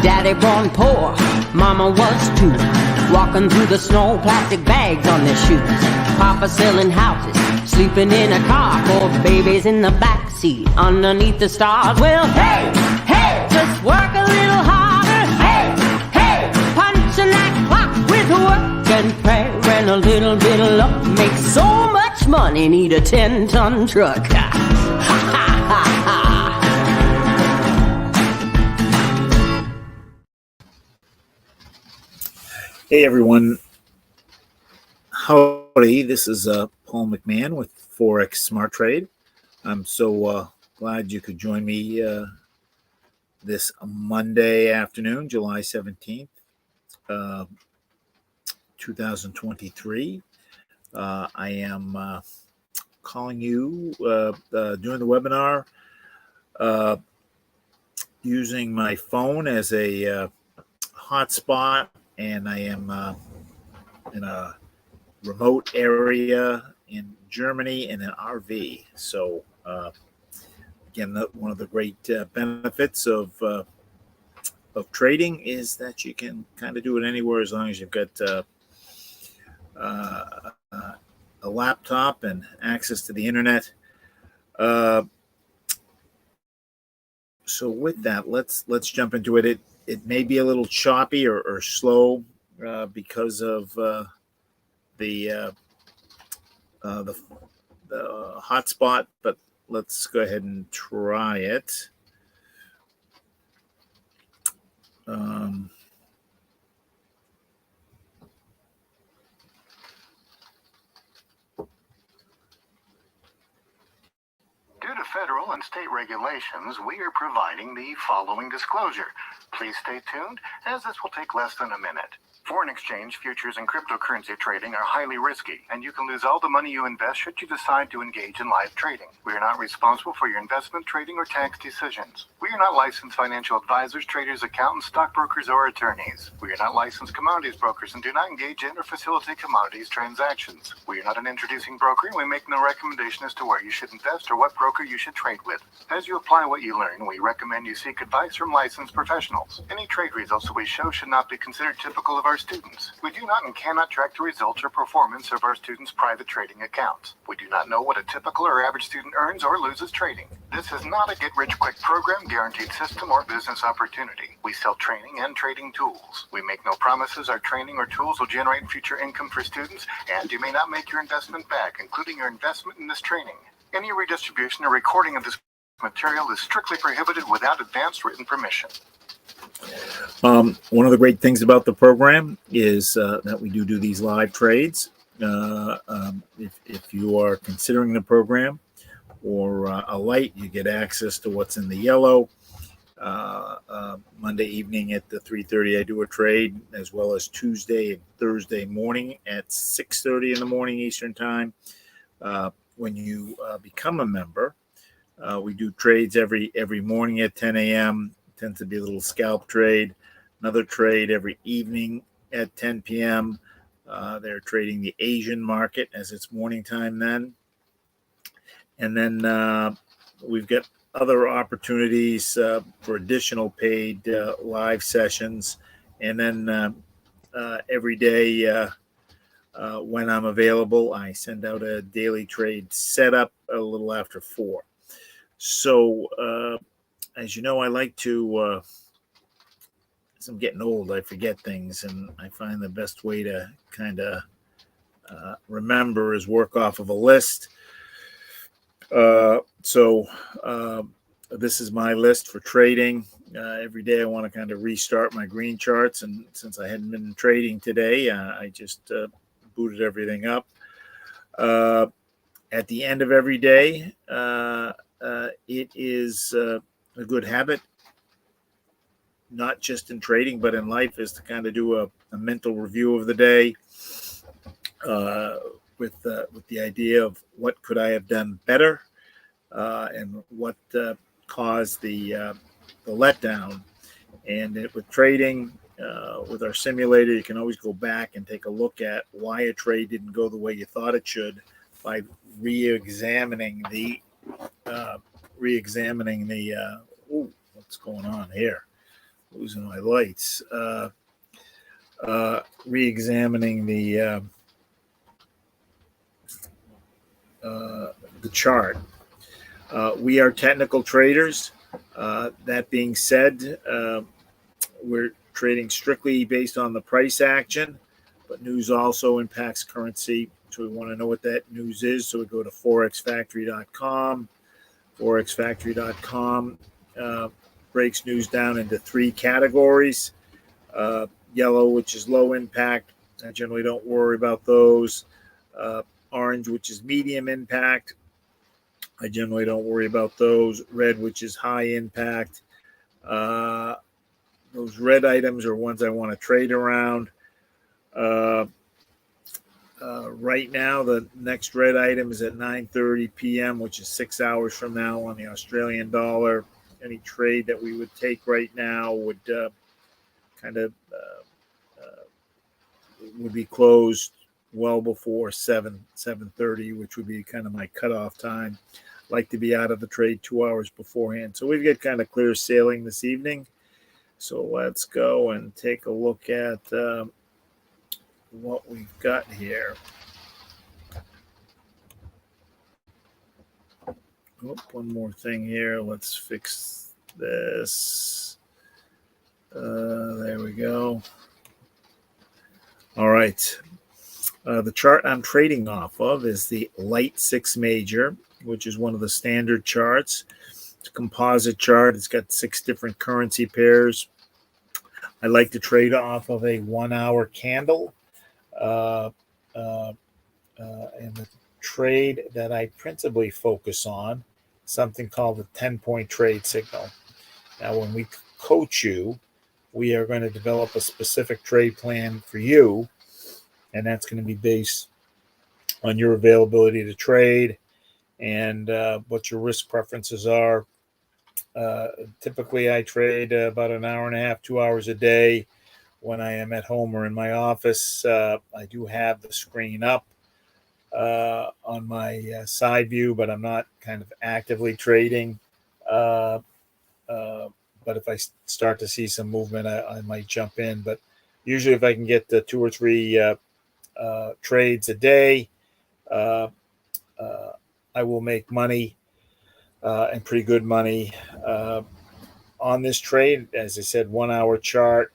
Daddy born poor, mama was too. Walking through the snow, plastic bags on their shoes. Papa selling houses, sleeping in a car. 4 babies in the back seat, underneath the stars. Well, hey, hey, just work a little harder. Hey, hey, punching that clock with work and prayer and a little bit of luck. Make so much money, need a 10-ton truck. Ha, ha, ha, ha. Hey everyone, howdy, this is Paul McMann with Forex Smart Trade. I'm so glad you could join me this Monday afternoon, July 17th, 2023. I am calling you during the webinar using my phone as a hotspot. And I am in a remote area in Germany in an RV. So again, one of the great benefits of trading is that you can kind of do it anywhere as long as you've got a laptop and access to the internet. So with that, let's jump into it. It may be a little choppy or slow because of the hotspot, but let's go ahead and try it. Due to federal and state regulations, we are providing the following disclosure. Please stay tuned, as this will take less than a minute. Foreign exchange, futures, and cryptocurrency trading are highly risky, and you can lose all the money you invest should you decide to engage in live trading. We are not responsible for your investment, trading, or tax decisions. We are not licensed financial advisors, traders, accountants, stockbrokers, or attorneys. We are not licensed commodities brokers and do not engage in or facilitate commodities transactions. We are not an introducing broker, and we make no recommendation as to where you should invest or what broker you should trade with. As you apply what you learn, we recommend you seek advice from licensed professionals. Any trade results that we show should not be considered typical of our students. We do not and cannot track the results or performance of our students' private trading accounts. We do not know what a typical or average student earns or loses trading. This is not a get-rich-quick program, guaranteed system, or business opportunity. We sell training and trading tools. We make no promises our training or tools will generate future income for students, and you may not make your investment back, including your investment in this training. Any redistribution or recording of this material is strictly prohibited without advance written permission. One of the great things about the program is that we do these live trades. If you are considering the program or a light, you get access to what's in the yellow. Monday evening at the 3:30, I do a trade, as well as Tuesday and Thursday morning at 6:30 in the morning Eastern time. When you become a member, we do trades every morning at 10 a.m. Tends to be a little scalp trade. Another trade every evening at 10 p.m. They're trading the Asian market as it's morning time then. And then we've got other opportunities for additional paid live sessions. And then every day when I'm available, I send out a daily trade setup a little after 4. So as you know, I like to, as I'm getting old, I forget things, and I find the best way to kind of remember is work off of a list. So this is my list for trading. Every day I want to kind of restart my green charts, and since I hadn't been trading today, I just booted everything up. At the end of every day, it is a good habit, not just in trading, but in life, is to kind of do a mental review of the day with the idea of what could I have done better and what caused the letdown. And with trading, with our simulator, you can always go back and take a look at why a trade didn't go the way you thought it should by re-examining the what's going on here? losing my lights. Re-examining the chart. We are technical traders. That being said, we're trading strictly based on the price action, but news also impacts currency. So we want to know what that news is. So we go to forexfactory.com. Forexfactory.com breaks news down into three categories. Yellow, which is low impact. I generally don't worry about those. Orange, which is medium impact. I generally don't worry about those. Red, which is high impact. Those red items are ones I want to trade around. Right now, the next red item is at 9:30 p.m., which is 6 hours from now on the Australian dollar. Any trade that we would take right now would would be closed well before 7:30, which would be kind of my cutoff time. Like to be out of the trade 2 hours beforehand. So we've got kind of clear sailing this evening. So let's go and take a look at what we've got here. Oh, one more thing here. Let's fix this. There we go. All right. The chart I'm trading off of is the Light 6 Major, which is one of the standard charts. It's a composite chart. It's got 6 different currency pairs. I like to trade off of a 1 hour candle. And the trade that I principally focus on, something called the 10-point trade signal. Now, when we coach you, we are going to develop a specific trade plan for you, and that's going to be based on your availability to trade and what your risk preferences are. Typically, I trade about an hour and a half, 2 hours a day when I am at home or in my office. I do have the screen up on my side view, but I'm not kind of actively trading. But if I start to see some movement, I might jump in. But usually if I can get 2 or 3 trades a day, I will make money and pretty good money on this trade. As I said, 1 hour chart.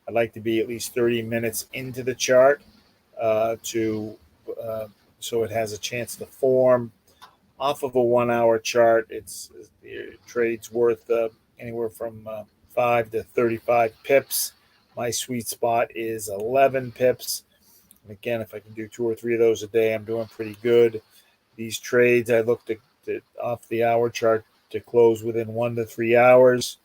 I'd like to be at least 30 minutes into the chart so it has a chance to form. Off of a 1 hour chart, the trade's worth anywhere from 5 to 35 pips. My sweet spot is 11 pips. And again, if I can do 2 or 3 of those a day, I'm doing pretty good. These trades, I looked at off the hour chart to close within 1 to 3 hours.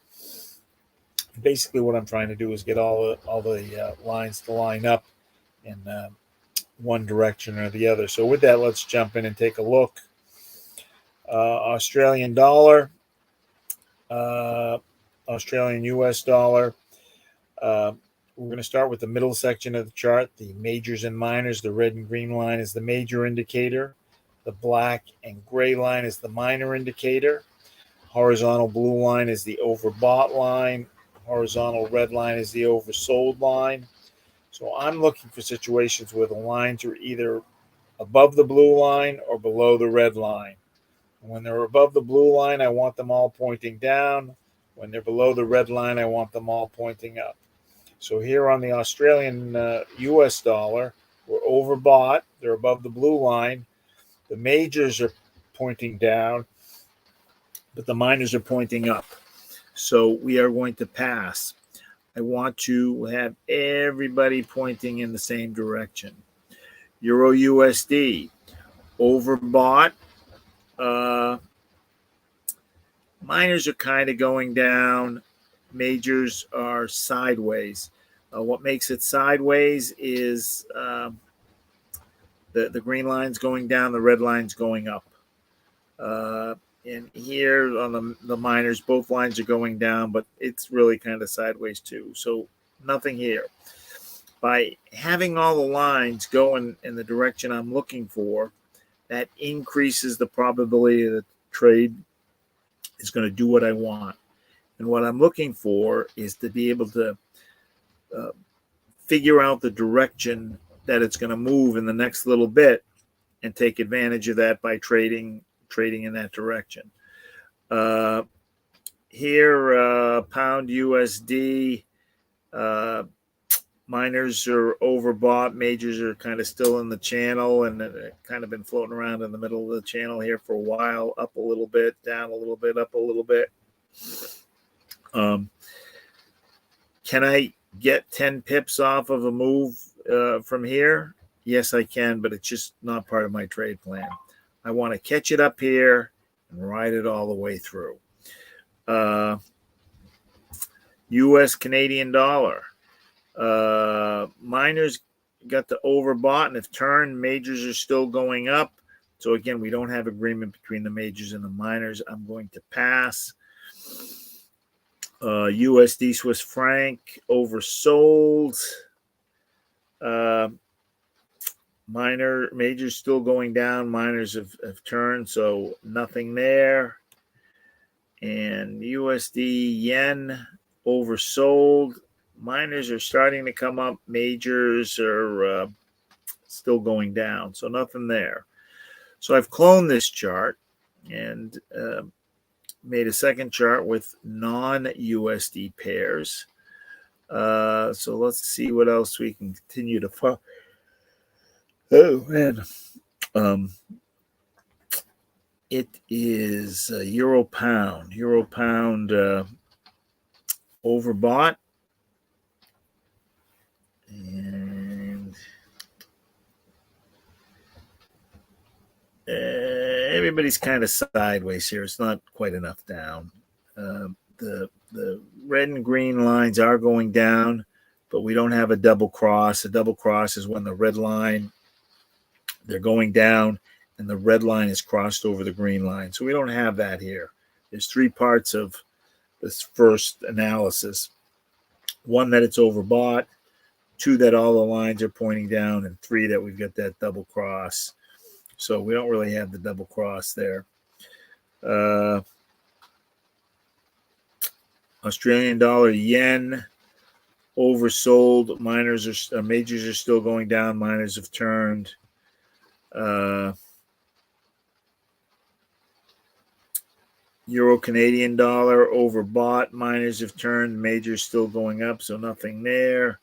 Basically, what I'm trying to do is get all the lines to line up in one direction or the other. So with that, let's jump in and take a look. Australian dollar, Australian US dollar. We're going to start with the middle section of the chart, the majors and minors. The red and green line is the major indicator. The black and gray line is the minor indicator. Horizontal blue line is the overbought line. Horizontal red line is the oversold line. So I'm looking for situations where the lines are either above the blue line or below the red line. When they're above the blue line, I want them all pointing down. When they're below the red line, I want them all pointing up. So here on the Australian US dollar, we're overbought. They're above the blue line. The majors are pointing down, but the minors are pointing up. So we are going to pass. I want to have everybody pointing in the same direction. Euro USD, overbought. Minors are kind of going down. Majors are sideways. What makes it sideways is the green line's going down, the red line's going up. And here on the minors, both lines are going down, but it's really kind of sideways too. So nothing here. By having all the lines going in the direction I'm looking for, that increases the probability that the trade is going to do what I want. And what I'm looking for is to be able to figure out the direction that it's going to move in the next little bit and take advantage of that by trading in that direction. Here, pound USD, minors are overbought. Majors are kind of still in the channel and kind of been floating around in the middle of the channel here for a while, up a little bit, down a little bit, up a little bit. Can I get 10 pips off of a move from here? Yes, I can, but it's just not part of my trade plan. I want to catch it up here and ride it all the way through. U.S. Canadian dollar. Miners got the overbought and have turned. Majors are still going up. So again, we don't have agreement between the majors and the miners. I'm going to pass. USD Swiss franc oversold. Majors still going down. Miners have turned, so nothing there. And USD yen oversold. Miners are starting to come up. Majors are still going down, so nothing there. So I've cloned this chart and made a second chart with non-USD pairs. So let's see what else we can continue to follow. Oh, man. It is Euro pound. Euro pound overbought. And everybody's kind of sideways here. It's not quite enough down. The red and green lines are going down, but we don't have a double cross. A double cross is when the red line, they're going down, and the red line is crossed over the green line. So we don't have that here. There's three parts of this first analysis. One, that it's overbought. Two, that all the lines are pointing down. And three, that we've got that double cross. So we don't really have the double cross there. Australian dollar, yen, oversold. Majors are still going down. Miners have turned. Euro Canadian dollar, overbought. Miners have turned. Majors still going up, so nothing there.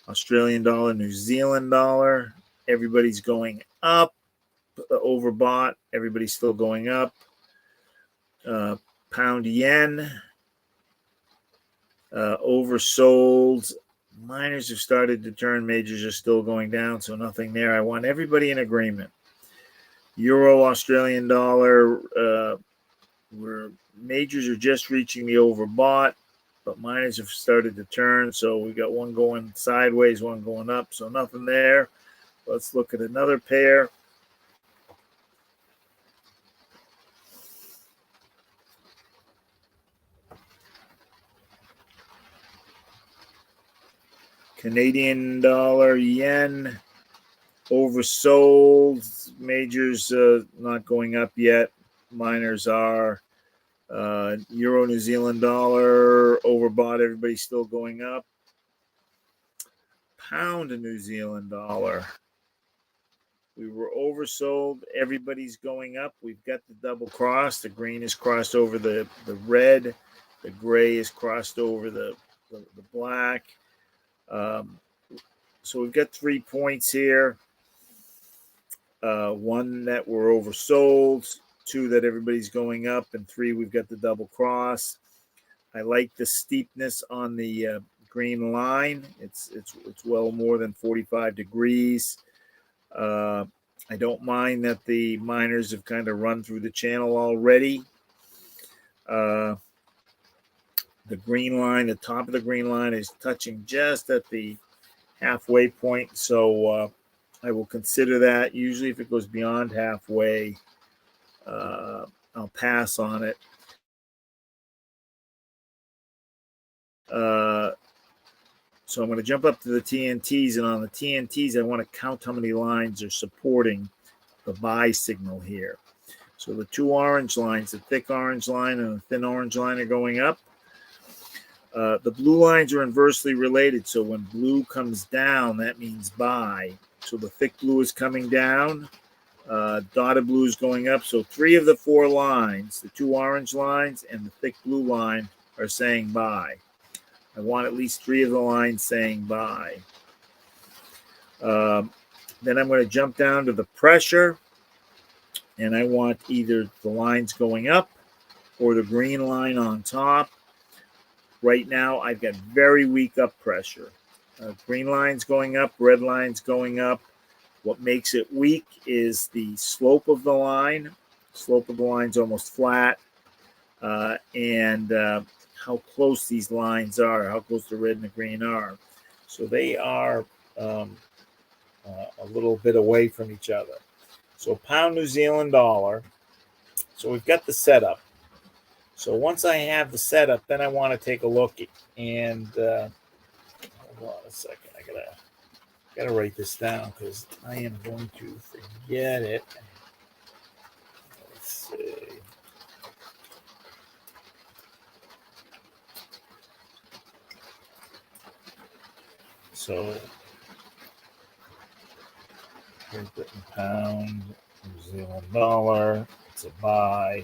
Australian dollar, New Zealand dollar, everybody's going up. Overbought, everybody's still going up. Pound yen, oversold. Miners have started to turn. Majors are still going down, so nothing there. I want everybody in agreement. Euro Australian dollar, where majors are just reaching the overbought, but miners have started to turn. So we got one going sideways, one going up, so nothing there. Let's look at another pair. Canadian dollar, yen, oversold. Majors not going up yet. Miners are. Euro New Zealand dollar, overbought. Everybody's still going up. Pound New Zealand dollar. We were oversold. Everybody's going up. We've got the double cross. The green is crossed over the red. The gray is crossed over the black. So we've got 3 points here. One, that we're oversold. Two, that everybody's going up. And three, we've got the double cross. I like the steepness on the green line. It's well more than 45 degrees. I don't mind that the miners have kind of run through the channel already. The green line, the top of the green line is touching just at the halfway point. So I will consider that. Usually if it goes beyond halfway, I'll pass on it. So I'm going to jump up to the TNTs, and on the TNTs, I want to count how many lines are supporting the buy signal here. So the two orange lines, the thick orange line and the thin orange line, are going up. The blue lines are inversely related. So when blue comes down, that means buy. So the thick blue is coming down. Dotted blue is going up. So 3 of the 4 lines, the 2 orange lines and the thick blue line, are saying buy. I want at least 3 of the lines saying buy. Then I'm going to jump down to the pressure, and I want either the lines going up or the green line on top. Right now, I've got very weak up pressure. Green line's going up, red line's going up. What makes it weak is the slope of the line. Slope of the line's almost flat. And how close these lines are, how close the red and the green are. So they are a little bit away from each other. So pound New Zealand dollar. So we've got the setup. So once I have the setup, then I want to take a look and hold on a second. I gotta write this down because I am going to forget it. Let's see. So Great Britain pound, New Zealand dollar, it's a buy.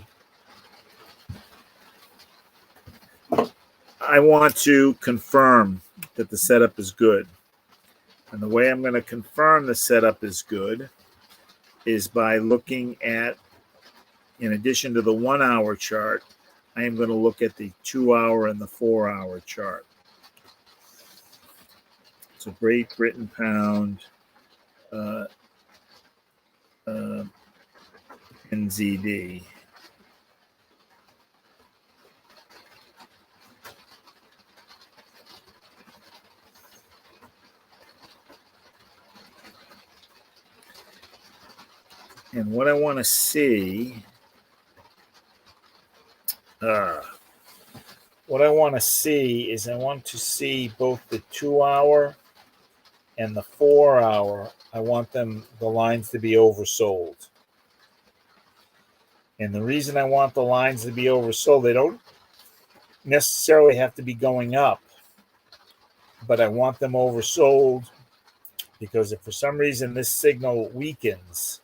I want to confirm that the setup is good. And the way I'm going to confirm the setup is good is by looking at, in addition to the 1 hour chart, I am going to look at the 2 hour and the 4 hour chart. So Great Britain pound, NZD. And what I want to see, is I want to see both the 2 hour and the 4 hour. I want the lines to be oversold. And the reason I want the lines to be oversold, they don't necessarily have to be going up, but I want them oversold because if for some reason this signal weakens,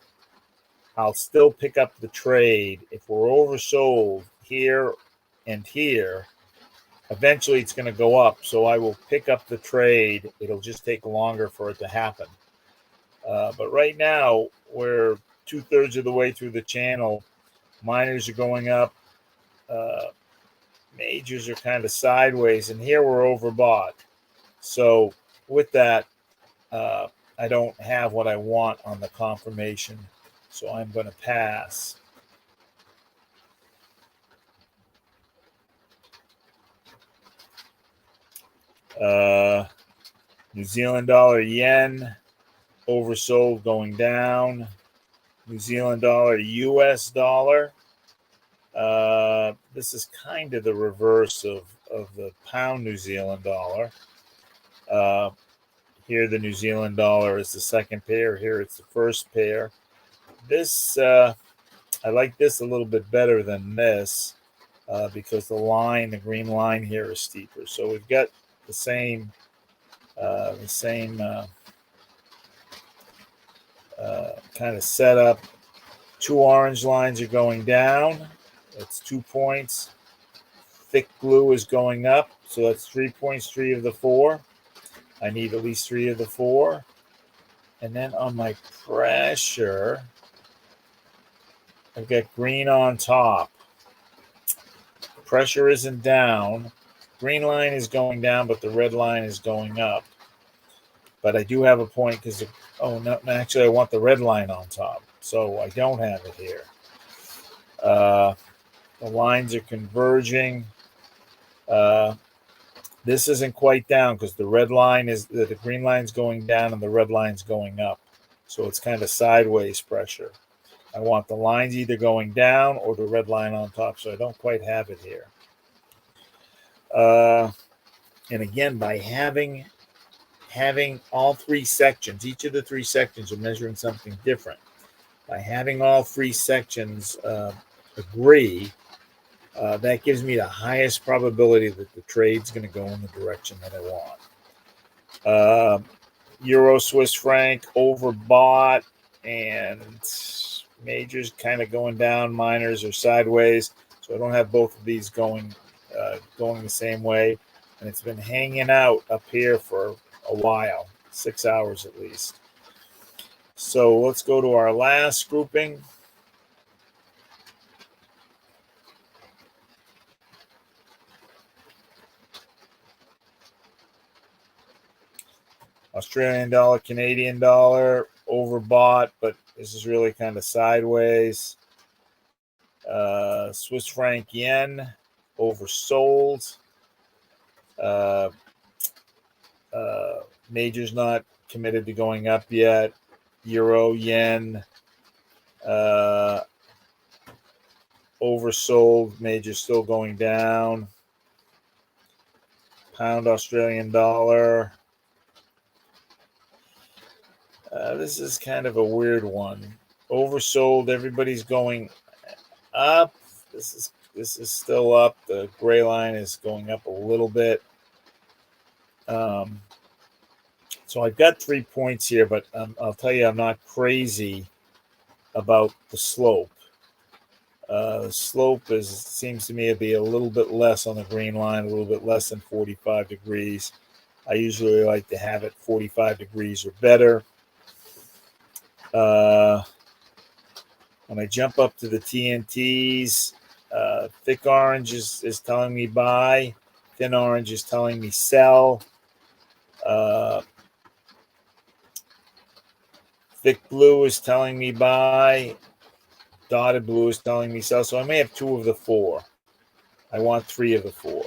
I'll still pick up the trade. If we're oversold here and here, eventually it's going to go up. So I will pick up the trade. It'll just take longer for it to happen. But right now, we're 2/3 of the way through the channel. Minors are going up. Majors are kind of sideways. And here we're overbought. So with that, I don't have what I want on the confirmation. So I'm going to pass. New Zealand dollar yen oversold going down. New Zealand dollar US dollar. This is kind of the reverse of the pound New Zealand dollar. Here the New Zealand dollar is the second pair. Here it's the first pair. This I like this a little bit better than this because the green line here is steeper. So we've got the same kind of setup. 2 orange lines are going down. That's 2 points. Thick blue is going up. So that's 3 points, 3 of the 4. I need at least 3 of the 4. And then on my pressure, I've got green on top. Pressure isn't down. Green line is going down, but the red line is going up. But I do have a point because, actually I want the red line on top. So I don't have it here. The lines are converging. This isn't quite down because the green line's going down and the red line's going up. So it's kind of sideways pressure. I want the lines either going down or the red line on top. So I don't quite have it here. And again, by having all 3 sections, each of the 3 sections are measuring something different. By having all 3 sections agree, That gives me the highest probability that the trade's going to go in the direction that I want. Euro Swiss franc overbought, and majors kind of going down, minors are sideways. So I don't have both of these going the same way. And it's been hanging out up here for a while, 6 hours at least. So let's go to our last grouping. Australian dollar, Canadian dollar, overbought, but this is really kind of sideways. Swiss franc yen, oversold. Major's not committed to going up yet. Euro, yen, oversold. Major's still going down. Pound Australian dollar. This is kind of a weird one. Oversold. Everybody's going up. This is still up. The gray line is going up a little bit. So I've got 3 points here, but I'll tell you, I'm not crazy about the slope. The slope seems to me to be a little bit less on the green line, a little bit less than 45 degrees. I usually like to have it 45 degrees or better. When I jump up to the TNTs, thick orange is telling me buy. Thin orange is telling me sell. Thick blue is telling me buy. Dotted blue is telling me sell. So I may have 2 of the 4. I want 3 of the 4.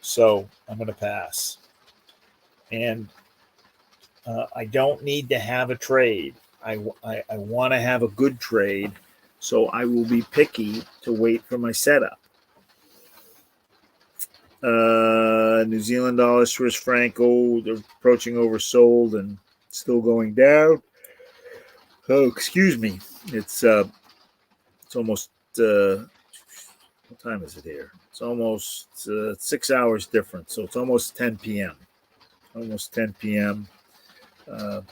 So I'm going to pass. And I don't need to have a trade. I want to have a good trade. So I will be picky to wait for my setup. New Zealand dollar, Swiss franc, they're approaching oversold and still going down. Oh, excuse me. It's almost what time is it here? It's almost 6 hours different, so it's almost 10 p.m. Almost 10 p.m.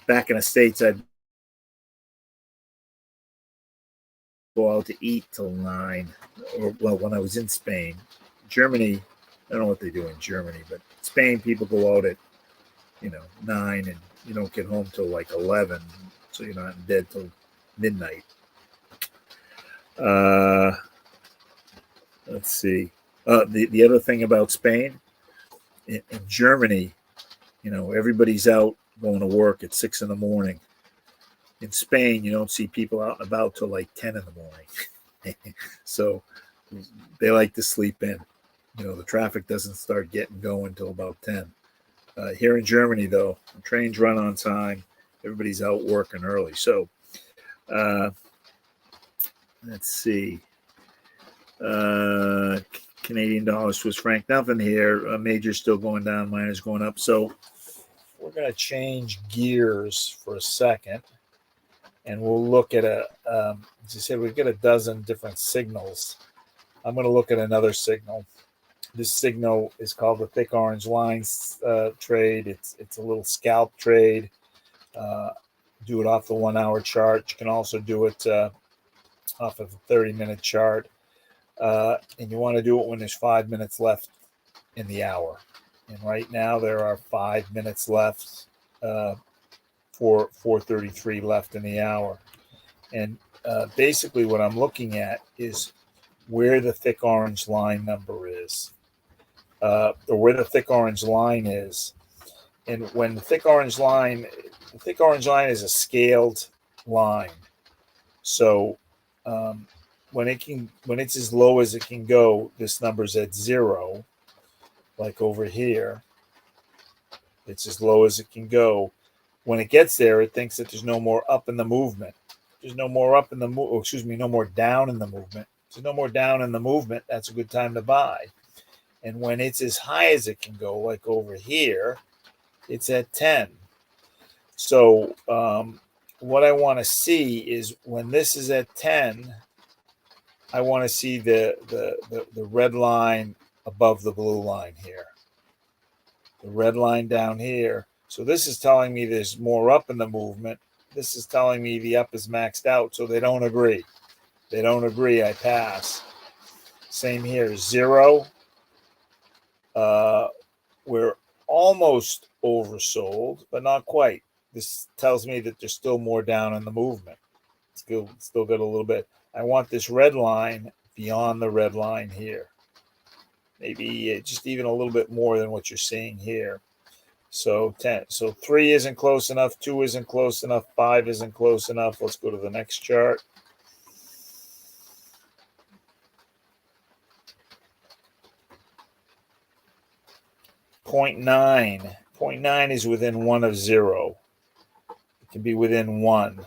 Back in the States, I'd go out to eat till 9, or well, when I was in Spain. Germany, I don't know what they do in Germany, but Spain, people go out at 9, and you don't get home till like 11, so you're not in bed till midnight. Let's see. The other thing about Spain, in Germany, everybody's out going to work at 6 in the morning. In Spain, you don't see people out and about till like 10 in the morning. So they like to sleep in. The traffic doesn't start getting going till about 10. Here in Germany, though, the trains run on time. Everybody's out working early. So let's see. Canadian dollar, Swiss franc, nothing here. Major's still going down, minor's going up. So we're going to change gears for a second, and we'll look at as I said, we've got a dozen different signals. I'm going to look at another signal. This signal is called the thick orange lines trade. It's a little scalp trade. Do it off the 1 hour chart. You can also do it off of a 30-minute chart. And you want to do it when there's 5 minutes left in the hour. And right now there are 5 minutes left, 4:33 left in the hour. And basically what I'm looking at is where the thick orange line number is, or where the thick orange line is. And when the thick orange line is a scaled line. So when it's as low as it can go, this number's at 0. Like over here, it's as low as it can go. When it gets there, it thinks that there's no more up in the movement. There's no more up in the no more down in the movement. There's no more down in the movement. That's a good time to buy. And when it's as high as it can go, like over here, it's at 10. So what I want to see is when this is at 10, I want to see the red line above the blue line here. The red line down here. So this is telling me there's more up in the movement. This is telling me the up is maxed out, so they don't agree. They don't agree, I pass. Same here, 0. We're almost oversold, but not quite. This tells me that there's still more down in the movement. Still got a little bit. I want this red line beyond the red line here. Maybe just even a little bit more than what you're seeing here. So 10. So 3 isn't close enough. 2 isn't close enough. 5 isn't close enough. Let's go to the next chart. .9. 0.9 is within 1 of 0. It can be within 1.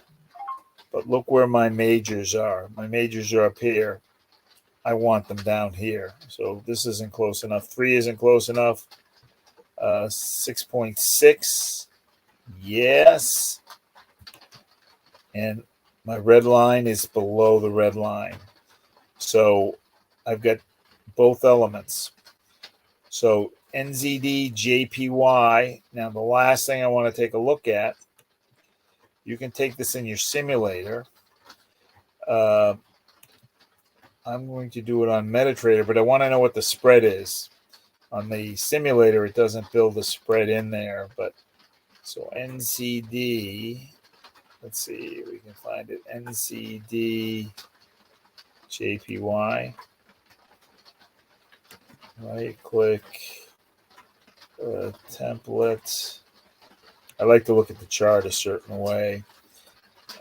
But look where my majors are. My majors are up here. I want them down here. So this isn't close enough. 3 isn't close enough. 6.6. Yes. And my red line is below the red line. So I've got both elements. So NZD, JPY. Now the last thing I want to take a look at, you can take this in your simulator. I'm going to do it on MetaTrader, but I want to know what the spread is. On the simulator, it doesn't build the spread in there. But so NCD, let's see if we can find it. NCD, JPY. Right click, template. I like to look at the chart a certain way.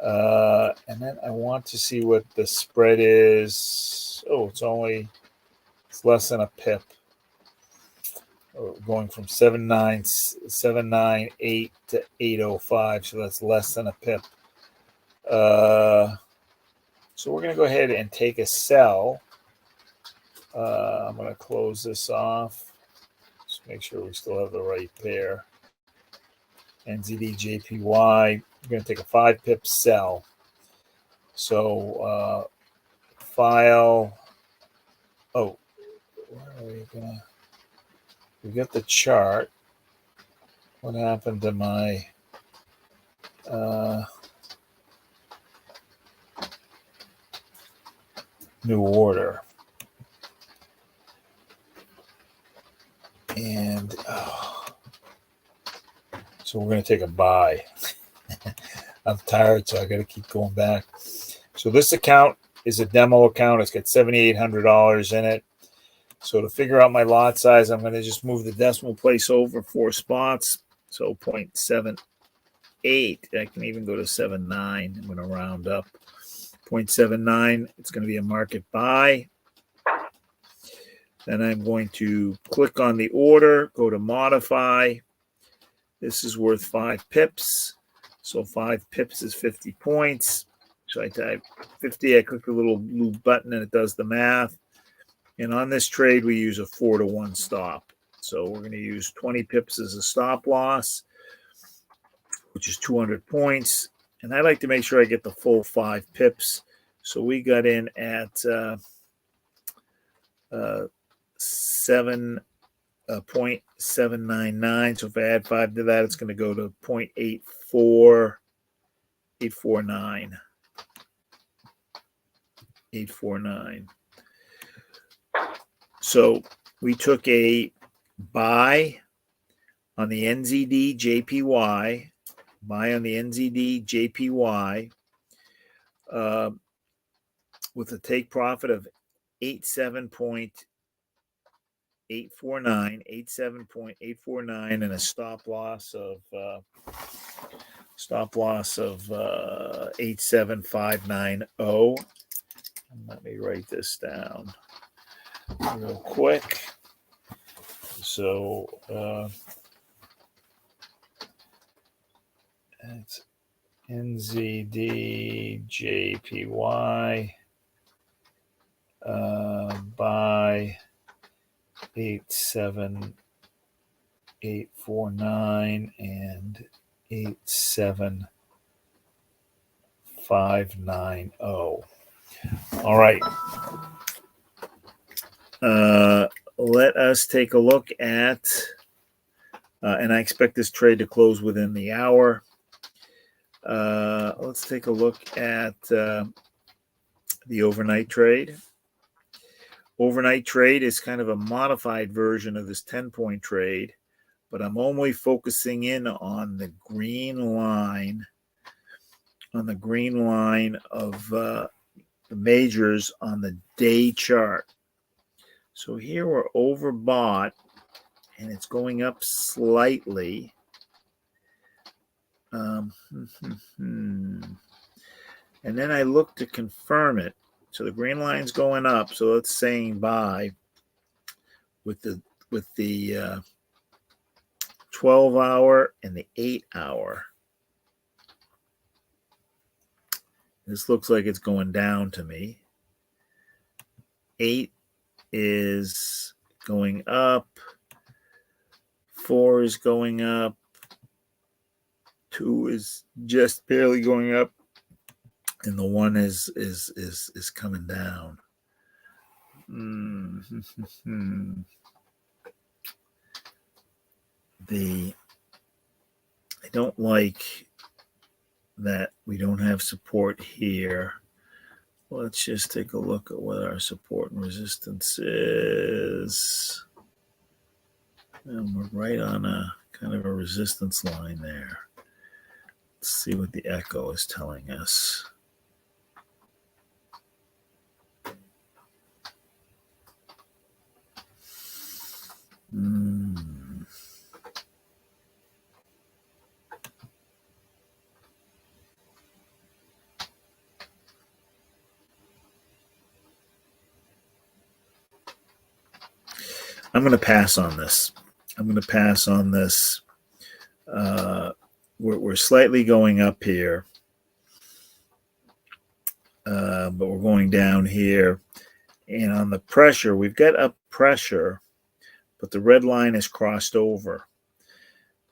And then I want to see what the spread is. Oh, it's less than a pip. Going from 798 to 805, so that's less than a pip. So we're going to go ahead and take a sell. I'm going to close this off. Just make sure we still have the right pair. NZD JPY. We're going to take a 5 pip sell. So file. Oh, where are we going to? We got the chart. What happened to my new order? And so we're going to take a buy. I'm tired, so I got to keep going back. So this account is a demo account. It's got $7,800 in it. So to figure out my lot size, I'm going to just move the decimal place over 4 spots. So 0.78. I can even go to 7.9. I'm going to round up. 0.79. It's going to be a market buy. Then I'm going to click on the order, go to modify. This is worth 5 pips. So 5 pips is 50 points. So I type 50. I click the little blue button and it does the math. And on this trade, we use a 4-to-1 stop. So we're going to use 20 pips as a stop loss, which is 200 points. And I like to make sure I get the full 5 pips. So we got in at 7.799. So if I add 5 to that, it's going to go to 0.84849. 849. So we took a buy on the NZD JPY, buy on the NZD JPY with a take profit of 87.849, and a stop loss of 87590. Let me write this down real quick. So it's NZD JPY by 87849 and 87590. All right. Let us take a look at, and I expect this trade to close within the hour. Let's take a look at the overnight trade. Overnight trade is kind of a modified version of this 10-point trade, but I'm only focusing in on the green line, of the majors on the day chart. So here we're overbought, and it's going up slightly. And then I look to confirm it. So the green line's going up. So it's saying buy with the 12-hour and the 8-hour. This looks like it's going down to me. 8 is going up. 4 is going up. 2 is just barely going up, and the 1 is coming down. I don't like that we don't have support here. Let's just take a look at what our support and resistance is. And we're right on a kind of a resistance line there. Let's see what the echo is telling us. I'm going to pass on this. We're slightly going up here, but we're going down here. And on the pressure, we've got up pressure, but the red line is crossed over.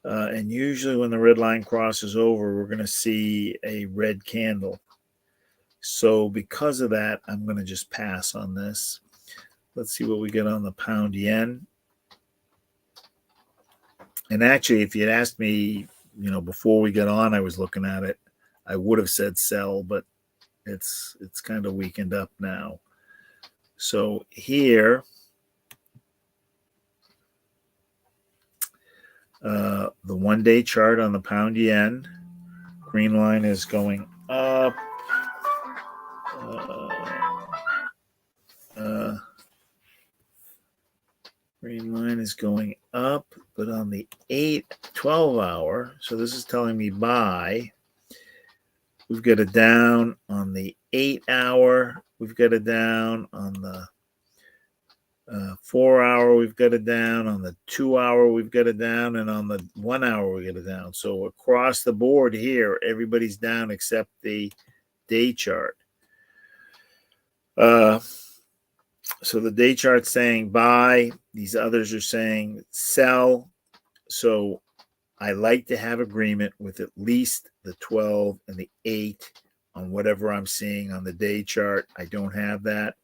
And usually when the red line crosses over, we're going to see a red candle. So because of that, I'm going to just pass on this. Let's see what we get on the pound yen. And actually, if you'd asked me, before we got on, I was looking at it, I would have said sell, but it's kind of weakened up now. So here, the 1-day chart on the pound yen, green line is going up. Green line is going up, but on the 12-hour, so this is telling me buy. We've got it down on the 8-hour. We've got it down on the 4-hour. We've got it down on the 2-hour. We've got it down, and on the 1-hour we get it down. So across the board here, everybody's down except the day chart. So the day chart's saying buy. These others are saying sell. So I like to have agreement with at least the 12 and the 8 on whatever I'm seeing on the day chart. I don't have that.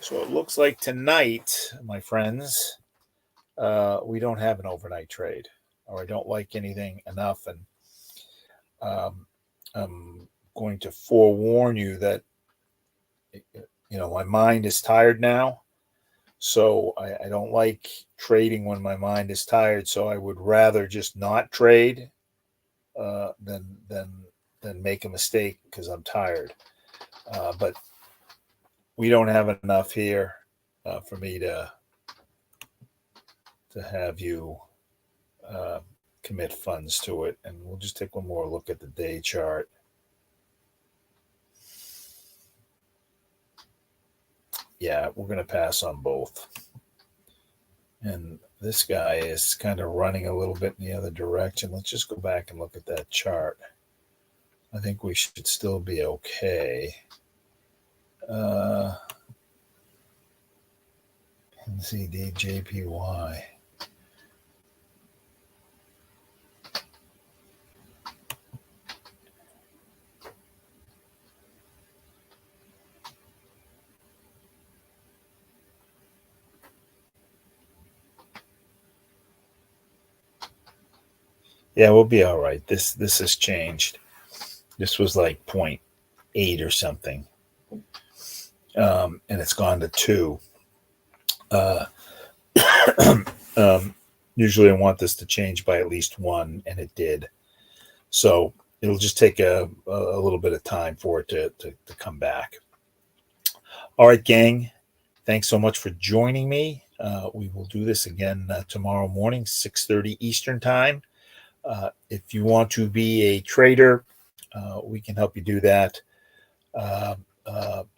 So it looks like tonight, my friends, we don't have an overnight trade, or I don't like anything enough. And I'm going to forewarn you that my mind is tired now, so I don't like trading when my mind is tired. So I would rather just not trade than make a mistake because I'm tired. But we don't have enough here for me to have you commit funds to it. And we'll just take one more look at the day chart. Yeah, we're going to pass on both. And this guy is kind of running a little bit in the other direction. Let's just go back and look at that chart. I think we should still be okay. NZD JPY. Yeah, we'll be all right. This has changed. This was like 0.8 or something, and it's gone to 2. Usually I want this to change by at least 1, and it did. So it'll just take a little bit of time for it to come back. All right, gang. Thanks so much for joining me. We will do this again tomorrow morning, 6:30 Eastern time. If you want to be a trader, we can help you do that.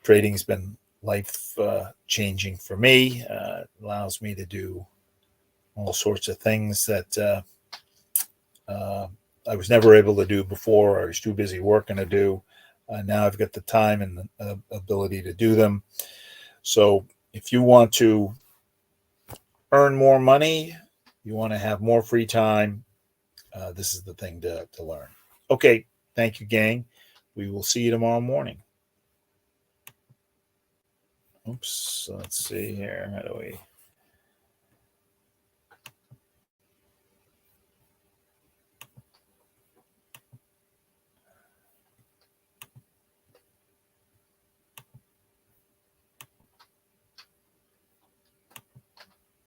Trading's been life changing for me. It allows me to do all sorts of things that I was never able to do before. I was too busy working to do. Now I've got the time and the ability to do them. So if you want to earn more money, you want to have more free time, this is the thing to learn. Okay. Thank you, gang. We will see you tomorrow morning. Oops. Let's see here. How do we...